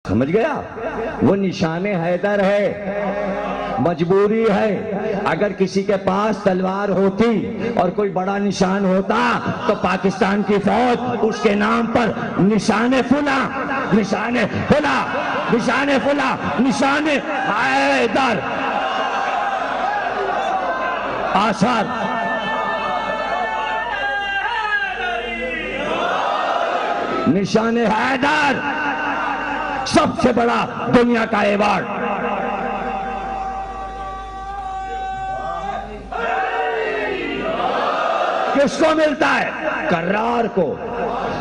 سمجھ گیا؟ وہ نشان حیدر ہے، مجبوری ہے۔ اگر کسی کے پاس تلوار ہوتی اور کوئی بڑا نشان ہوتا تو پاکستان کی فوج اس کے نام پر نشان فلاں، نشان فلاں، نشان فلاں، نشان حیدر آثار نشان حیدر سب سے بڑا دنیا کا ایوارڈ۔ کس کو ملتا ہے؟ کرار کو۔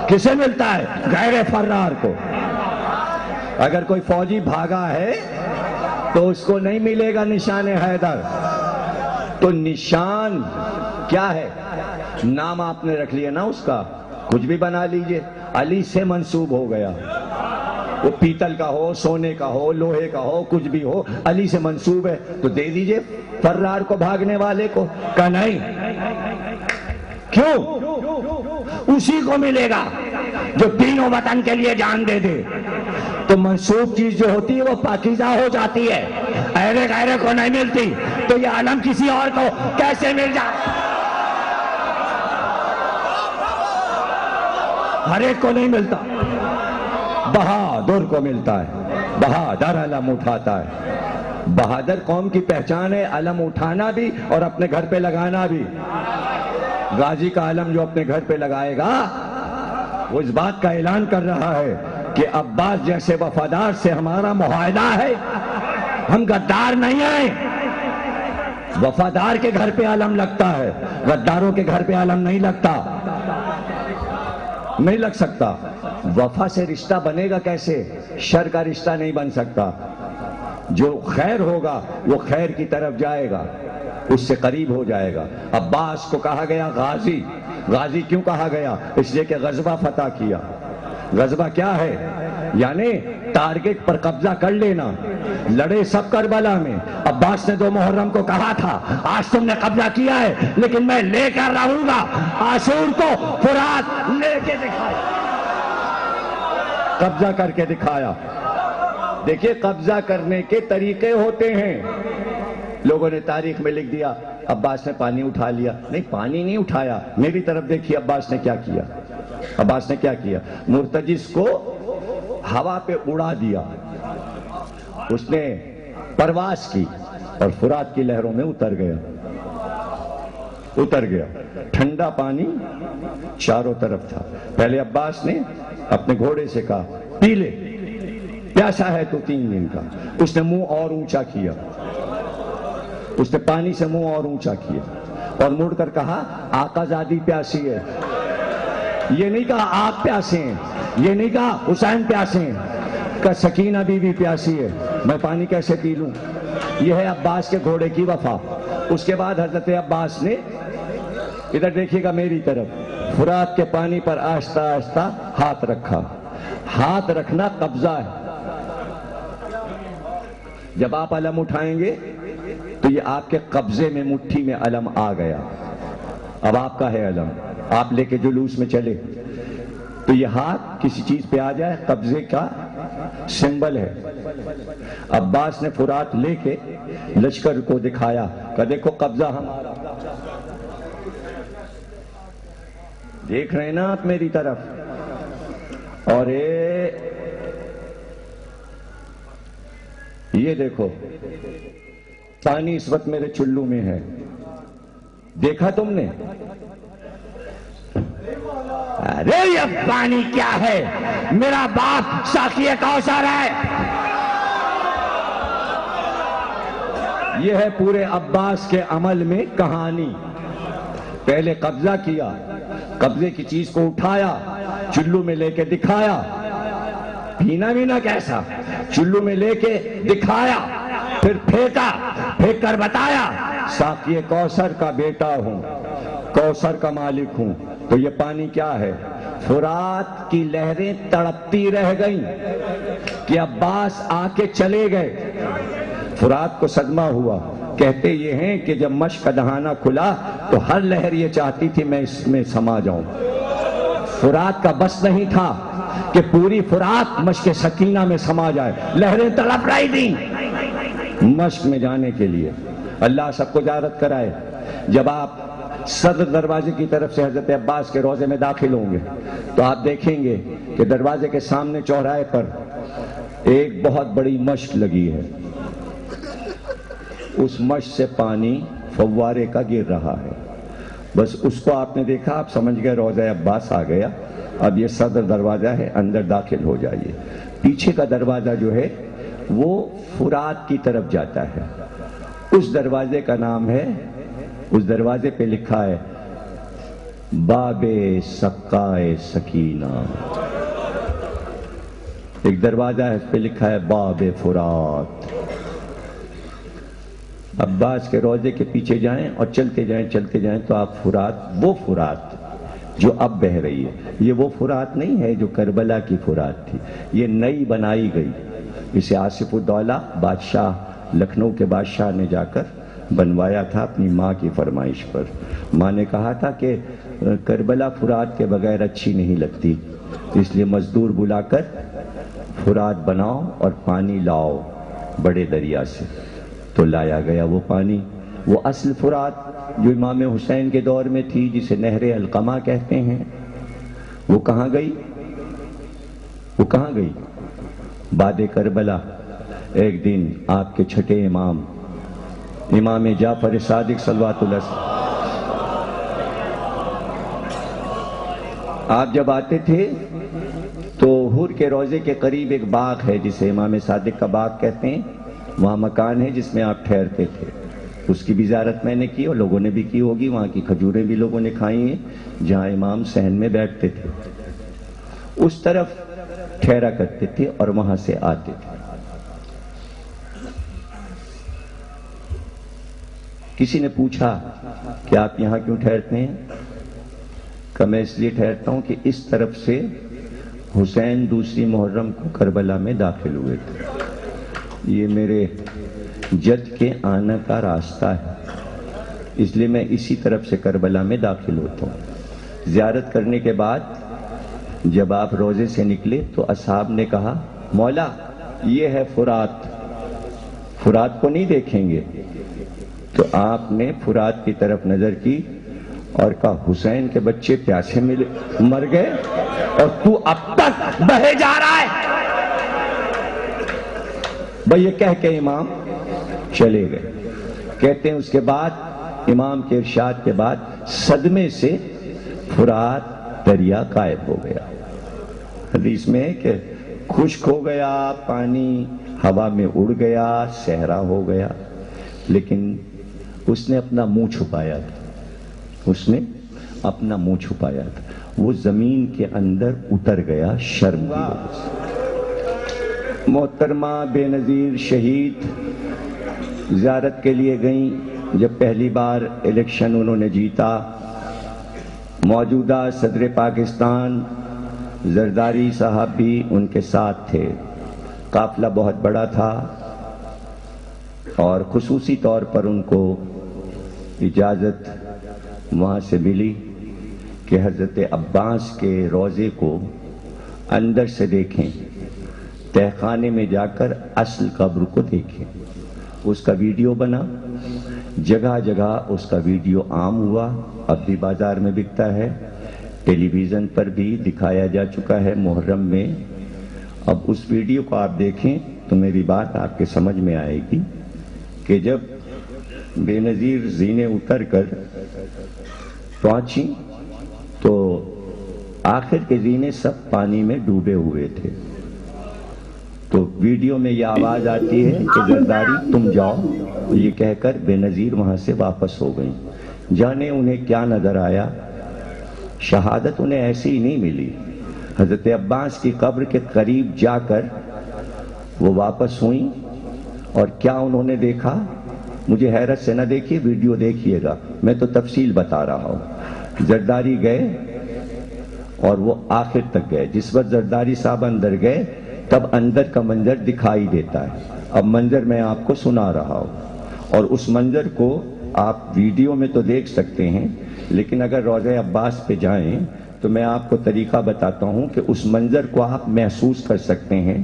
کسے ملتا ہے؟ غیر فرار کو۔ اگر کوئی فوجی بھاگا ہے تو اس کو نہیں ملے گا نشان حیدر۔ تو نشان کیا ہے؟ نام آپ نے رکھ لیا نا اس کا، کچھ بھی بنا لیجئے، علی سے منسوب ہو گیا۔ وہ پیتل کا ہو، سونے کا ہو، لوہے کا ہو، کچھ بھی ہو، علی سے منسوب ہے تو دے دیجئے فرار کو، بھاگنے والے کو۔ کہ نہیں، کیوں؟ اسی کو ملے گا جو دین و وطن کے لیے جان دے دے۔ تو منسوب چیز جو ہوتی ہے وہ پاکیزہ ہو جاتی ہے، ایرے غیرے کو نہیں ملتی۔ تو یہ علم کسی اور کو کیسے مل جائے؟ ہر ایک کو نہیں ملتا، بہادر کو ملتا ہے۔ بہادر علم اٹھاتا ہے۔ بہادر قوم کی پہچان ہے، علم اٹھانا بھی اور اپنے گھر پہ لگانا بھی۔ غازی کا علم جو اپنے گھر پہ لگائے گا وہ اس بات کا اعلان کر رہا ہے کہ عباس جیسے وفادار سے ہمارا معاہدہ ہے، ہم غدار نہیں ہیں۔ وفادار کے گھر پہ علم لگتا ہے، غداروں کے گھر پہ علم نہیں لگتا، نہیں لگ سکتا۔ وفا سے رشتہ بنے گا کیسے؟ شر کا رشتہ نہیں بن سکتا۔ جو خیر ہوگا وہ خیر کی طرف جائے گا، اس سے قریب ہو جائے گا۔ عباس کو کہا گیا غازی۔ غازی کیوں کہا گیا؟ اس لیے کہ غزوہ فتح کیا۔ غزوہ کیا ہے؟ یعنی ٹارگٹ پر قبضہ کر لینا۔ لڑے سب کربلا میں۔ عباس نے 2 محرم کو کہا تھا آج تم نے قبضہ کیا ہے لیکن میں لے کر رہوں گا۔ عاشور کو فرات لے کے دکھایا، قبضہ کر کے دکھایا۔ دیکھیے قبضہ کرنے کے طریقے ہوتے ہیں۔ لوگوں نے تاریخ میں لکھ دیا عباس نے پانی اٹھا لیا۔ نہیں، پانی نہیں اٹھایا۔ میری طرف دیکھیے عباس نے کیا کیا۔ عباس نے کیا کیا؟ مرتجس کو ہوا پہ اڑا دیا، اس نے پرواز کی اور فرات کی لہروں میں اتر گیا۔ اتر گیا۔ ٹھنڈا پانی چاروں طرف تھا۔ پہلے عباس نے اپنے گھوڑے سے کہا پی لے، پیاسا ہے تو 3 دن کا۔ اس نے منہ اور اونچا کیا، اس نے پانی سے منہ اور اونچا کیا اور مڑ کر کہا آقا زادی پیاسی ہے۔ یہ نہیں کہا آپ پیاسے ہیں، یہ نہیں کہا حسین پیاسے ہیں، کہ سکینہ بی بی پیاسی ہے، میں پانی کیسے پی لوں؟ یہ ہے عباس کے گھوڑے کی وفا۔ اس کے بعد حضرت عباس نے، ادھر دیکھیے گا میری طرف، فرات کے پانی پر آہستہ آہستہ ہاتھ رکھا۔ ہاتھ رکھنا قبضہ ہے۔ جب آپ علم اٹھائیں گے تو یہ آپ کے قبضے میں، مٹھی میں علم آ گیا۔ اب آپ کا ہے علم، آپ لے کے جلوس میں چلے تو یہ ہاتھ کسی چیز پہ آ جائے، قبضے کا سمبل ہے۔ عباس نے فرات لے کے لشکر کو دکھایا کہ دیکھو قبضہ ہمارا۔ دیکھ رہے ہیں نا آپ میری طرف؟ اور یہ دیکھو پانی اس وقت میرے چلو میں ہے، دیکھا تم نے؟ ارے یہ پانی کیا ہے؟ میرا باپ ساقی کوثر ہے۔ یہ ہے پورے عباس کے عمل میں کہانی۔ پہلے قبضہ کیا، قبضے کی چیز کو اٹھایا، چلو میں لے کے دکھایا۔ پینا مینا کیسا؟ چلو میں لے کے دکھایا، پھر پھینکا، پھینک کر بتایا ساقی کوثر کا بیٹا ہوں، کوثر کا مالک ہوں۔ تو یہ پانی کیا ہے؟ فرات کی لہریں تڑپتی رہ گئیں کہ عباس آ کے چلے گئے۔ فرات کو صدمہ ہوا۔ کہتے یہ ہیں کہ جب مشک کا دہانہ کھلا تو ہر لہر یہ چاہتی تھی میں اس میں سما جاؤں۔ فرات کا بس نہیں تھا کہ پوری فرات مشق سکینہ میں سما جائے، لہریں تڑپ رہی تھیں مشق میں جانے کے لیے۔ اللہ سب کو زیارت کرائے۔ جب آپ صدر دروازے کی طرف سے حضرت عباس کے روضے میں داخل ہوں گے تو آپ دیکھیں گے کہ دروازے کے سامنے چوراہے پر ایک بہت بڑی مشق لگی ہے، اس مشق سے پانی فوارے کا گر رہا ہے۔ بس اس کو آپ نے دیکھا، آپ سمجھ گئے روضہ عباس آ گیا، اب یہ صدر دروازہ ہے، اندر داخل ہو جائیے۔ پیچھے کا دروازہ جو ہے وہ فرات کی طرف جاتا ہے، اس دروازے کا نام ہے، اس دروازے پہ لکھا ہے باب سقائے سکینہ۔ ایک دروازہ ہے، اس پہ لکھا ہے باب فرات۔ عباس کے روضے کے پیچھے جائیں اور چلتے جائیں تو آپ فرات، وہ فرات جو اب بہ رہی ہے، یہ وہ فرات نہیں ہے جو کربلا کی فرات تھی، یہ نئی بنائی گئی۔ اسے آصف الدولہ بادشاہ، لکھنؤ کے بادشاہ نے جا کر بنوایا تھا اپنی ماں کی فرمائش پر۔ ماں نے کہا تھا کہ کربلا فرات کے بغیر اچھی نہیں لگتی، اس لیے مزدور بلا کر فرات بناؤ اور پانی لاؤ بڑے دریا سے۔ تو لایا گیا وہ پانی، وہ اصل فرات جو امام حسین کے دور میں تھی، جسے نہر القمہ کہتے ہیں، وہ کہاں گئی؟ وہ کہاں گئی؟ بعد کربلا ایک دن آپ کے چھٹے امام جعفر صادق صلوات اللہ، آپ جب آتے تھے تو حور کے روضے کے قریب ایک باغ ہے جسے امام صادق کا باغ کہتے ہیں، وہاں مکان ہے جس میں آپ ٹھہرتے تھے۔ اس کی بھی زیارت میں نے کی اور لوگوں نے بھی کی ہوگی، وہاں کی کھجوریں بھی لوگوں نے کھائی ہیں جہاں امام صحن میں بیٹھتے تھے، اس طرف ٹھہرا کرتے تھے اور وہاں سے آتے تھے۔ کسی نے پوچھا کہ آپ یہاں کیوں ٹھہرتے ہیں؟ کہ میں اس لیے ٹھہرتا ہوں کہ اس طرف سے حسین دوسری محرم کو کربلا میں داخل ہوئے تھے، یہ میرے جد کے آنا کا راستہ ہے، اس لیے میں اسی طرف سے کربلا میں داخل ہوتا ہوں۔ زیارت کرنے کے بعد جب آپ روزے سے نکلے تو اصحاب نے کہا مولا یہ ہے فرات، فرات کو نہیں دیکھیں گے؟ تو آپ نے فرات کی طرف نظر کی اور کہا حسین کے بچے پیاسے مر گئے اور تو اب تک بہے جا رہا ہے۔ بھئی یہ کہہ کے امام چلے گئے۔ کہتے ہیں اس کے بعد امام کے ارشاد کے بعد صدمے سے فرات دریا غائب ہو گیا۔ حدیث میں ہے کہ خشک ہو گیا، پانی ہوا میں اڑ گیا، صحرا ہو گیا، لیکن اس نے اپنا منہ چھپایا تھا، اس نے اپنا منہ چھپایا تھا، وہ زمین کے اندر اتر گیا شرم کی وجہ سے۔ محترمہ بے نظیر شہید زیارت کے لیے گئیں، جب پہلی بار الیکشن انہوں نے جیتا، موجودہ صدر پاکستان زرداری صاحب بھی ان کے ساتھ تھے، قافلہ بہت بڑا تھا اور خصوصی طور پر ان کو اجازت وہاں سے ملی کہ حضرت عباس کے روضے کو اندر سے دیکھیں، تہخانے میں جا کر اصل قبر کو دیکھیں۔ اس کا ویڈیو بنا، جگہ جگہ اس کا ویڈیو عام ہوا، اب بھی بازار میں بکتا ہے، ٹیلی ویژن پر بھی دکھایا جا چکا ہے محرم میں۔ اب اس ویڈیو کو آپ دیکھیں تو میری بات آپ کے سمجھ میں آئے گی کہ جب بے نظیر زینے اتر کر پہنچی تو آخر کے زینے سب پانی میں ڈوبے ہوئے تھے، تو ویڈیو میں یہ آواز آتی ہے کہ زرداری تم جاؤ، یہ کہہ کر بے نظیر وہاں سے واپس ہو گئیں۔ جانے انہیں کیا نظر آیا، شہادت انہیں ایسی ہی نہیں ملی، حضرت عباس کی قبر کے قریب جا کر وہ واپس ہوئیں، اور کیا انہوں نے دیکھا؟ مجھے حیرت سے نہ دیکھیے، ویڈیو دیکھیے گا، میں تو تفصیل بتا رہا ہوں۔ زرداری گئے اور وہ آخر تک گئے، جس وقت زرداری صاحب اندر گئے تب اندر کا منظر دکھائی دیتا ہے، اب منظر میں آپ کو سنا رہا ہوں، اور اس منظر کو آپ ویڈیو میں تو دیکھ سکتے ہیں، لیکن اگر روضہ عباس پہ جائیں تو میں آپ کو طریقہ بتاتا ہوں کہ اس منظر کو آپ محسوس کر سکتے ہیں.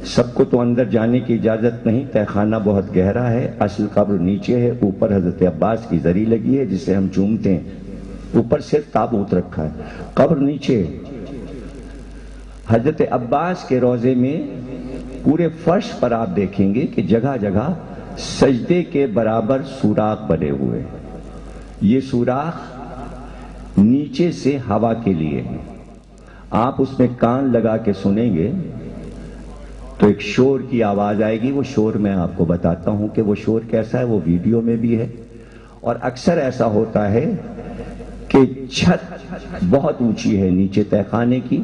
سب کو تو اندر جانے کی اجازت نہیں، تہ خانہ بہت گہرا ہے، اصل قبر نیچے ہے، اوپر حضرت عباس کی زری لگی ہے جسے ہم چومتے ہیں، اوپر صرف تابوت رکھا ہے، قبر نیچے. حضرت عباس کے روضے میں پورے فرش پر آپ دیکھیں گے کہ جگہ جگہ سجدے کے برابر سوراخ بنے ہوئے. یہ سوراخ نیچے سے ہوا کے لیے ہیں. آپ اس میں کان لگا کے سنیں گے تو ایک شور کی آواز آئے گی. وہ شور میں آپ کو بتاتا ہوں کہ وہ شور کیسا ہے، وہ ویڈیو میں بھی ہے. اور اکثر ایسا ہوتا ہے کہ چھت بہت اونچی ہے نیچے تہ خانے کی،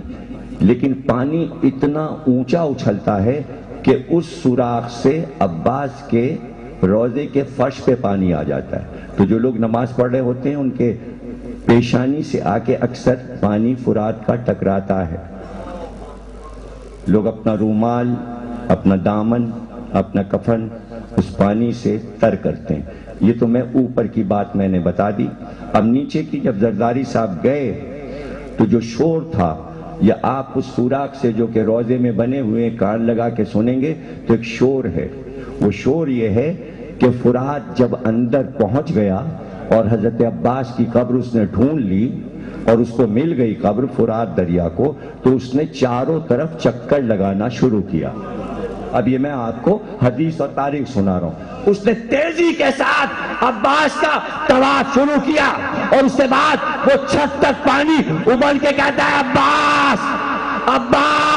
لیکن پانی اتنا اونچا اچھلتا ہے کہ اس سوراخ سے عباس کے روضے کے فرش پہ پانی آ جاتا ہے. تو جو لوگ نماز پڑھ رہے ہوتے ہیں ان کے پیشانی سے آ کے اکثر پانی فرات کا ٹکراتا ہے. لوگ اپنا رومال، اپنا دامن، اپنا کفن اس پانی سے تر کرتے ہیں. یہ تو میں اوپر کی بات میں نے بتا دی. اب نیچے کی جب زرداری صاحب گئے تو جو شور تھا، یا آپ اس سوراخ سے جو کہ روضے میں بنے ہوئے کان لگا کے سنیں گے تو ایک شور ہے. وہ شور یہ ہے کہ فرات جب اندر پہنچ گیا اور حضرت عباس کی قبر اس نے ڈھونڈ لی اور اس کو مل گئی قبر فرات دریا کو، تو اس نے چاروں طرف چکر لگانا شروع کیا. اب یہ میں آپ کو حدیث اور تاریخ سنا رہا ہوں. اس نے تیزی کے ساتھ عباس کا طواف شروع کیا اور اس کے بعد وہ چھت تک پانی ابل کے کہتا ہے عباس عباس.